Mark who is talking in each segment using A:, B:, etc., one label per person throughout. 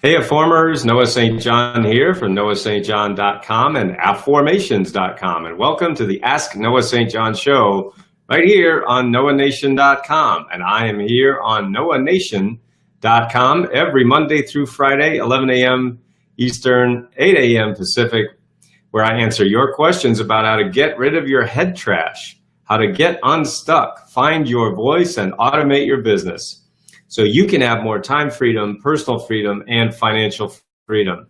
A: Hey, Formers, Noah St. John here from NoahSt.John.com and Afformations.com. And welcome to the Ask Noah St. John show right here on NoahNation.com. And I am here on NoahNation.com every Monday through Friday, 11 a.m. Eastern, 8 a.m. Pacific, where I answer your questions about how to get rid of your head trash, how to get unstuck, find your voice, and automate your business, so you can have more time freedom, personal freedom, and financial freedom.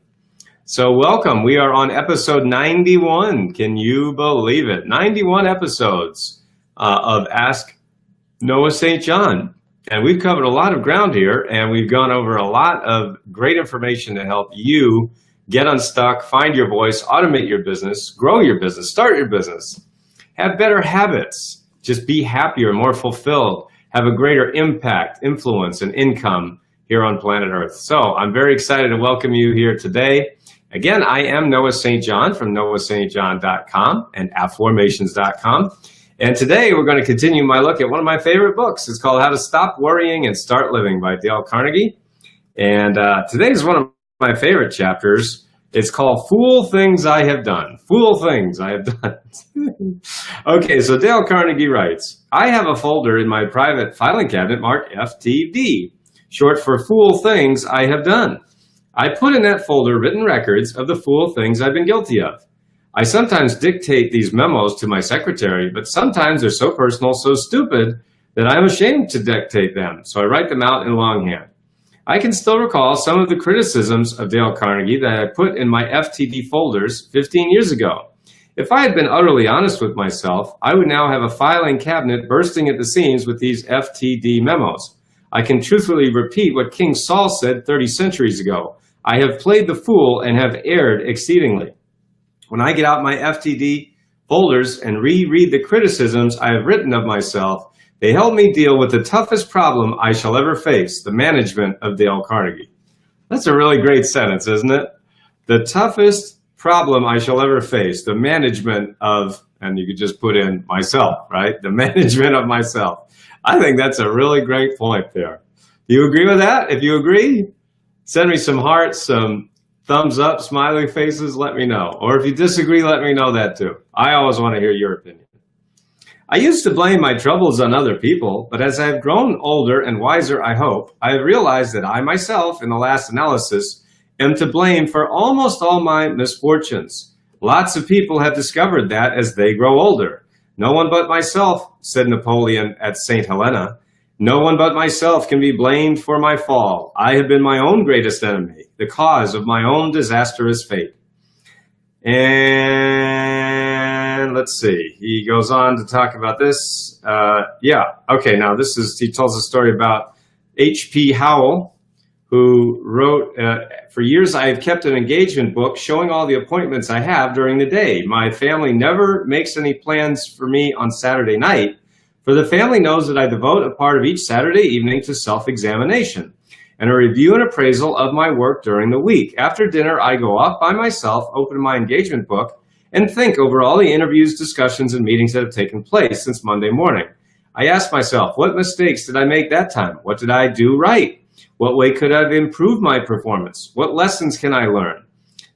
A: So welcome. We are on episode 91. Can you believe it? 91 episodes of Ask Noah St. John. And we've covered a lot of ground here, and we've gone over a lot of great information to help you get unstuck, find your voice, automate your business, grow your business, start your business, have better habits, just be happier, more fulfilled, have a greater impact, influence, and income here on planet Earth. So I'm very excited to welcome you here today. Again, I am Noah St. John from NoahSt.John.com and Afformations.com. And today we're going to continue my look at one of my favorite books. It's called How to Stop Worrying and Start Living by Dale Carnegie. And today is one of my favorite chapters. It's called Fool Things I Have Done. Fool Things I Have Done. Okay, so Dale Carnegie writes, I have a folder in my private filing cabinet marked FTD, short for Fool Things I Have Done. I put in that folder written records of the fool things I've been guilty of. I sometimes dictate these memos to my secretary, but sometimes they're so personal, so stupid, that I'm ashamed to dictate them, so I write them out in longhand. I can still recall some of the criticisms of Dale Carnegie that I put in my FTD folders 15 years ago. If I had been utterly honest with myself, I would now have a filing cabinet bursting at the seams with these FTD memos. I can truthfully repeat what King Saul said 30 centuries ago. I have played the fool and have erred exceedingly. When I get out my FTD folders and reread the criticisms I have written of myself, they help me deal with the toughest problem I shall ever face, the management of Dale Carnegie. That's a really great sentence, isn't it? The toughest problem I shall ever face, the management of, and you could just put in myself, right? The management of myself. I think that's a really great point there. Do you agree with that? If you agree, send me some hearts, some thumbs up, smiley faces, let me know. Or if you disagree, let me know that too. I always want to hear your opinion. I used to blame my troubles on other people, but as I have grown older and wiser, I hope, I have realized that I myself, in the last analysis, am to blame for almost all my misfortunes. Lots of people have discovered that as they grow older. No one but myself, said Napoleon at St. Helena. No one but myself can be blamed for my fall. I have been my own greatest enemy, the cause of my own disastrous fate. And let's see, he goes on to talk about this. Okay, now he tells a story about H.P. Howell, who wrote, for years I have kept an engagement book showing all the appointments I have during the day. My family never makes any plans for me on Saturday night, for the family knows that I devote a part of each Saturday evening to self-examination and a review and appraisal of my work during the week. After dinner, I go off by myself, open my engagement book, and think over all the interviews, discussions, and meetings that have taken place since Monday morning. I ask myself, what mistakes did I make that time? What did I do right? What way could I have improved my performance? What lessons can I learn?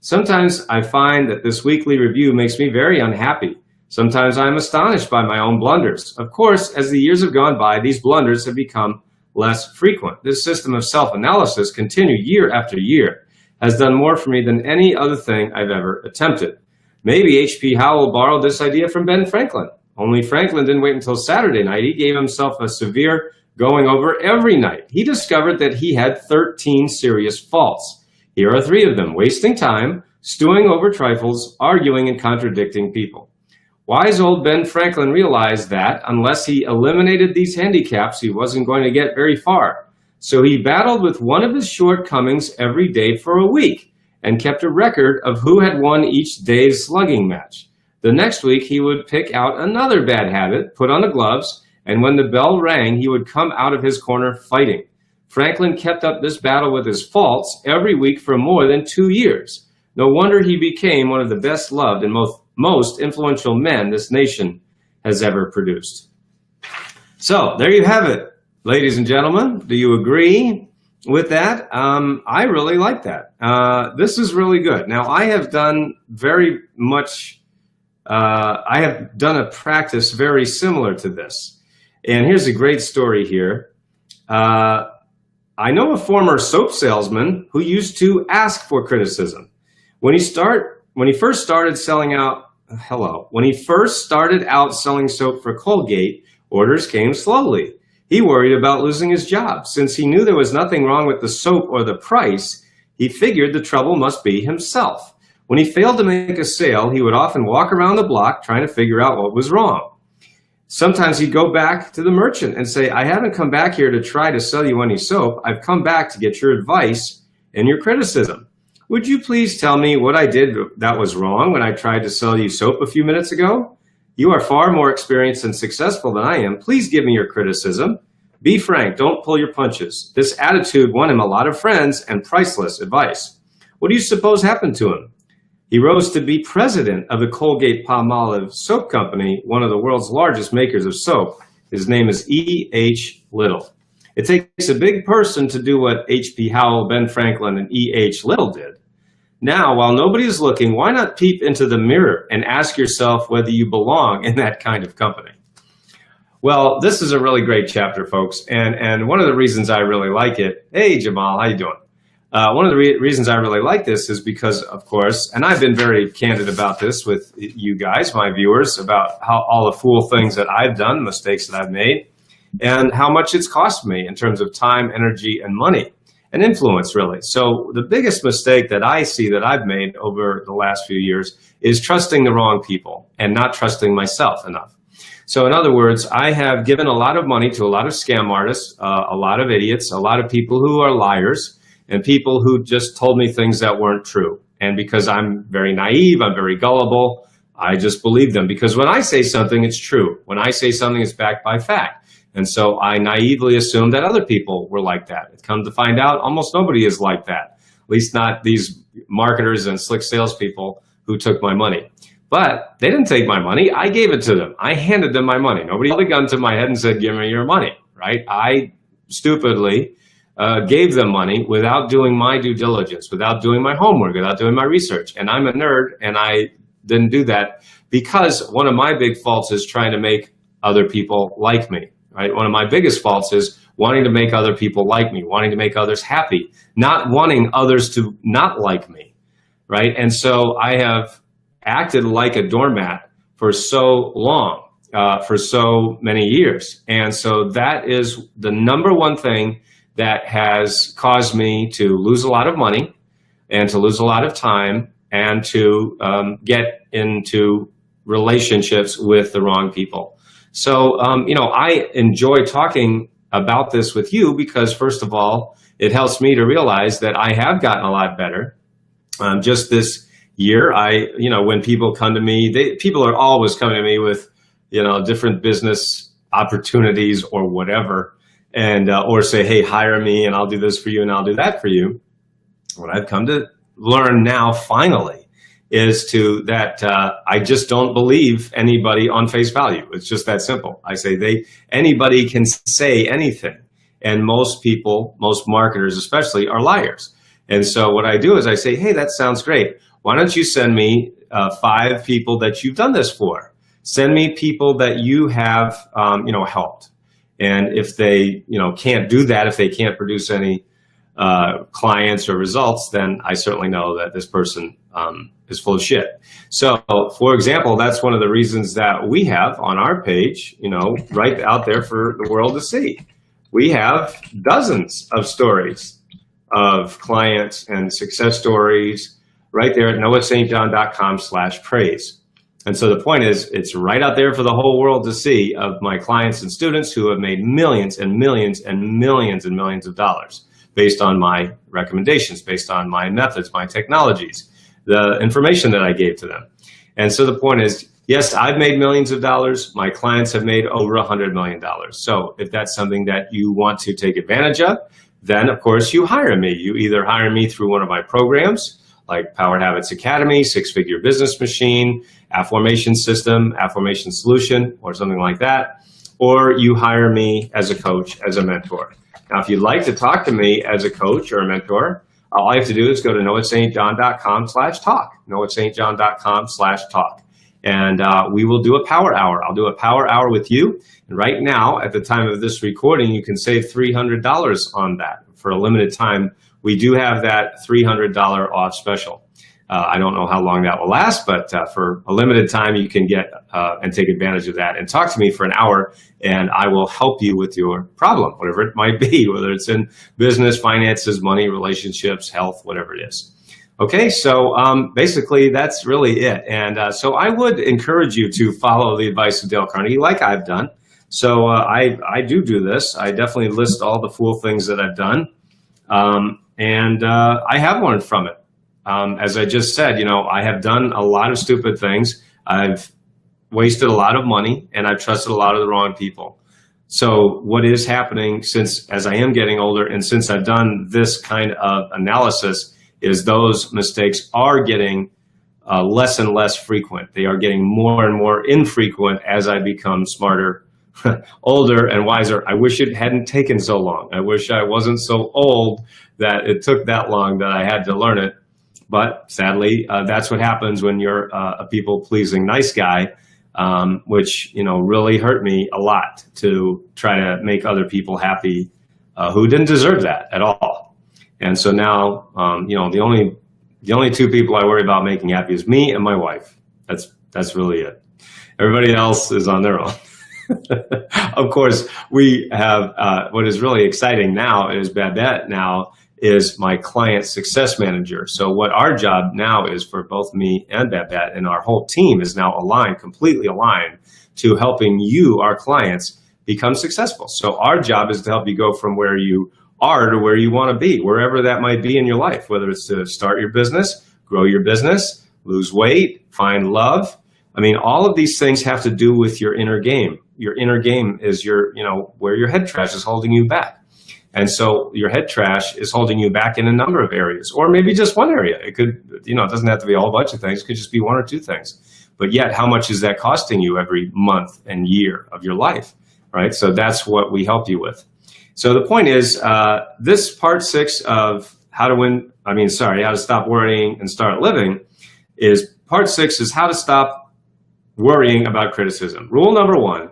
A: Sometimes I find that this weekly review makes me very unhappy. Sometimes I am astonished by my own blunders. Of course, as the years have gone by, these blunders have become less frequent. This system of self-analysis, continued year after year, has done more for me than any other thing I've ever attempted. Maybe H.P. Howell borrowed this idea from Ben Franklin. Only Franklin didn't wait until Saturday night. He gave himself a severe going over every night. He discovered that he had 13 serious faults. Here are 3 of them: wasting time, stewing over trifles, arguing and contradicting people. Wise old Ben Franklin realized that unless he eliminated these handicaps, he wasn't going to get very far. So he battled with one of his shortcomings every day for a week and kept a record of who had won each day's slugging match. The next week, he would pick out another bad habit, put on the gloves, and when the bell rang, he would come out of his corner fighting. Franklin kept up this battle with his faults every week for more than 2 years. No wonder he became one of the best loved and most influential men this nation has ever produced. So there you have it, ladies and gentlemen. Do you agree with that, I really like that. This is really good. Now, I have done very much, I have done a practice very similar to this. And here's a great story here. I know a former soap salesman who used to ask for criticism. When he first started out selling soap for Colgate, orders came slowly. He worried about losing his job. Since he knew there was nothing wrong with the soap or the price, he figured the trouble must be himself. When he failed to make a sale, he would often walk around the block trying to figure out what was wrong. Sometimes he'd go back to the merchant and say, I haven't come back here to try to sell you any soap. I've come back to get your advice and your criticism. Would you please tell me what I did that was wrong when I tried to sell you soap a few minutes ago? You are far more experienced and successful than I am. Please give me your criticism. Be frank, don't pull your punches. This attitude won him a lot of friends and priceless advice. What do you suppose happened to him? He rose to be president of the Colgate-Palmolive Soap Company, one of the world's largest makers of soap. His name is E.H. Little. It takes a big person to do what H.P. Howell, Ben Franklin, and E.H. Little did. Now, while nobody is looking, why not peep into the mirror and ask yourself whether you belong in that kind of company? Well, this is a really great chapter, folks, and one of the reasons I really like it. Hey, Jamal, how you doing? One of the reasons I really like this is because, of course, and I've been very candid about this with you guys, my viewers, about how all the fool things that I've done, mistakes that I've made, and how much it's cost me in terms of time, energy, and money, and influence, really. So the biggest mistake that I see that I've made over the last few years is trusting the wrong people and not trusting myself enough. So in other words, I have given a lot of money to a lot of scam artists, a lot of idiots, a lot of people who are liars, and people who just told me things that weren't true. And because I'm very naive, I'm very gullible, I just believe them. Because when I say something, it's true. When I say something, it's backed by fact. And so I naively assumed that other people were like that. It's come to find out almost nobody is like that, at least not these marketers and slick salespeople who took my money. But they didn't take my money. I gave it to them. I handed them my money. Nobody held a gun to my head and said, give me your money, right? I stupidly gave them money without doing my due diligence, without doing my homework, without doing my research. And I'm a nerd, and I didn't do that because one of my big faults is trying to make other people like me, right? One of my biggest faults is wanting to make other people like me, wanting to make others happy, not wanting others to not like me, right? And so I have acted like a doormat for so long, for so many years. And so that is the number one thing that has caused me to lose a lot of money and to lose a lot of time and to get into relationships with the wrong people. So, I enjoy talking about this with you because, first of all, it helps me to realize that I have gotten a lot better. Just this year, when people come to me, people are always coming to me with, different business opportunities or whatever. And or say, hey, hire me and I'll do this for you and I'll do that for you. What I've come to learn now finally is that I just don't believe anybody on face value. It's just that simple. I say anybody can say anything. And most people, most marketers especially, are liars. And so what I do is I say, hey, that sounds great. Why don't you send me 5 people that you've done this for? Send me people that you have helped. And if they, can't do that, if they can't produce any clients or results, then I certainly know that this person is full of shit. So, for example, that's one of the reasons that we have on our page, right out there for the world to see. We have dozens of stories of clients and success stories right there at noahstjohn.com/praise. And so the point is, it's right out there for the whole world to see of my clients and students who have made millions and millions and millions and millions of dollars based on my recommendations, based on my methods, my technologies, the information that I gave to them. And so the point is, yes, I've made millions of dollars. My clients have made over $100 million. So if that's something that you want to take advantage of, then of course you hire me. You either hire me through one of my programs, like Power Habits Academy, 6-Figure Business Machine, Affirmation System, Affirmation Solution, or something like that. Or you hire me as a coach, as a mentor. Now, if you'd like to talk to me as a coach or a mentor, all you have to do is go to noahstjohn.com/talk, noahstjohn.com/talk. And we will do a power hour. I'll do a power hour with you. And right now, at the time of this recording, you can save $300 on that for a limited time. We do have that $300 off special. I don't know how long that will last, but for a limited time, you can get and take advantage of that and talk to me for an hour, and I will help you with your problem, whatever it might be, whether it's in business, finances, money, relationships, health, whatever it is. Okay, so basically that's really it. And so I would encourage you to follow the advice of Dale Carnegie like I've done. So I do this. I definitely list all the fool things that I've done. And I have learned from it. As I just said, I have done a lot of stupid things. I've wasted a lot of money, and I've trusted a lot of the wrong people. So what is happening as I am getting older, and since I've done this kind of analysis, is those mistakes are getting less and less frequent. They are getting more and more infrequent as I become smarter, older, and wiser. I wish it hadn't taken so long. I wish I wasn't so old that it took that long that I had to learn it. But sadly, that's what happens when you're a people-pleasing nice guy, which really hurt me a lot to try to make other people happy who didn't deserve that at all. And so now, the only two people I worry about making happy is me and my wife. That's really it. Everybody else is on their own. Of course, we have what is really exciting now is Babette now is my client success manager. So what our job now is for both me and Babette, and our whole team is now completely aligned to helping you, our clients, become successful. So our job is to help you go from where you are to where you want to be, wherever that might be in your life, whether it's to start your business, grow your business, lose weight, find love. I mean, all of these things have to do with your inner game. Your inner game is where your head trash is holding you back. And so your head trash is holding you back in a number of areas, or maybe just one area. It could, it doesn't have to be a whole bunch of things. It could just be one or two things. But yet, how much is that costing you every month and year of your life, right? So that's what we help you with. So the point is, this part 6 of how to stop worrying and start living is part 6 is how to stop worrying about criticism. Rule number 1.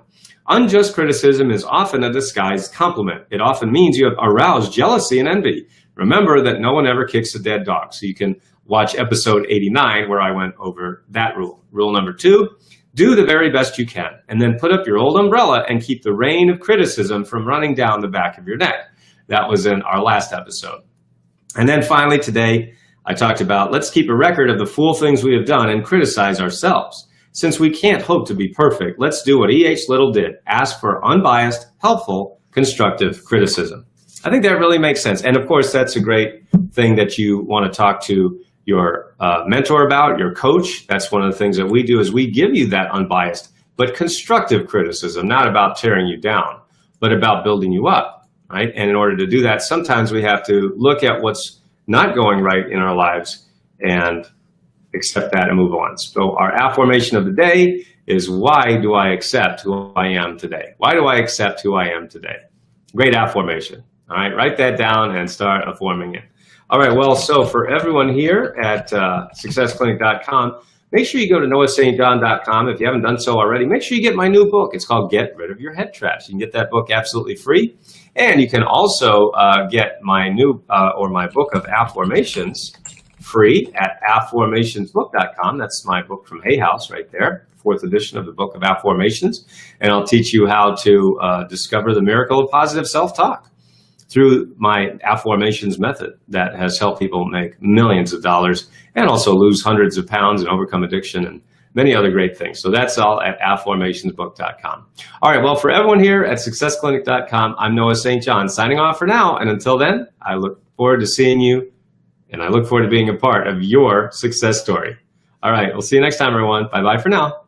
A: Unjust criticism is often a disguised compliment. It often means you have aroused jealousy and envy. Remember that no one ever kicks a dead dog. So you can watch episode 89 where I went over that rule. Rule number 2, do the very best you can, and then put up your old umbrella and keep the rain of criticism from running down the back of your neck. That was in our last episode. And then finally today, I talked about let's keep a record of the fool things we have done and criticize ourselves. Since we can't hope to be perfect, let's do what E.H. Little did. Ask for unbiased, helpful, constructive criticism. I think that really makes sense. And of course, that's a great thing that you want to talk to your mentor about, your coach. That's one of the things that we do is we give you that unbiased, but constructive criticism, not about tearing you down, but about building you up, right? And in order to do that, sometimes we have to look at what's not going right in our lives and accept that and move on. So our affirmation of the day is, why do I accept who I am today? Why do I accept who I am today? Great affirmation. All right, write that down and start affirming it. All right, well, so for everyone here at successclinic.com, make sure you go to noahstjohn.com. If you haven't done so already, make sure you get my new book. It's called Get Rid of Your Head Trash. You can get that book absolutely free. And you can also get my new my book of affirmations free at affirmationsbook.com. That's my book from Hay House right there, 4th edition of the Book of Affirmations. And I'll teach you how to discover the miracle of positive self-talk through my affirmations method that has helped people make millions of dollars and also lose hundreds of pounds and overcome addiction and many other great things. So that's all at affirmationsbook.com. All right, well, for everyone here at successclinic.com, I'm Noah St. John signing off for now. And until then, I look forward to seeing you, and I look forward to being a part of your success story. All right, we'll see you next time, everyone. Bye-bye for now.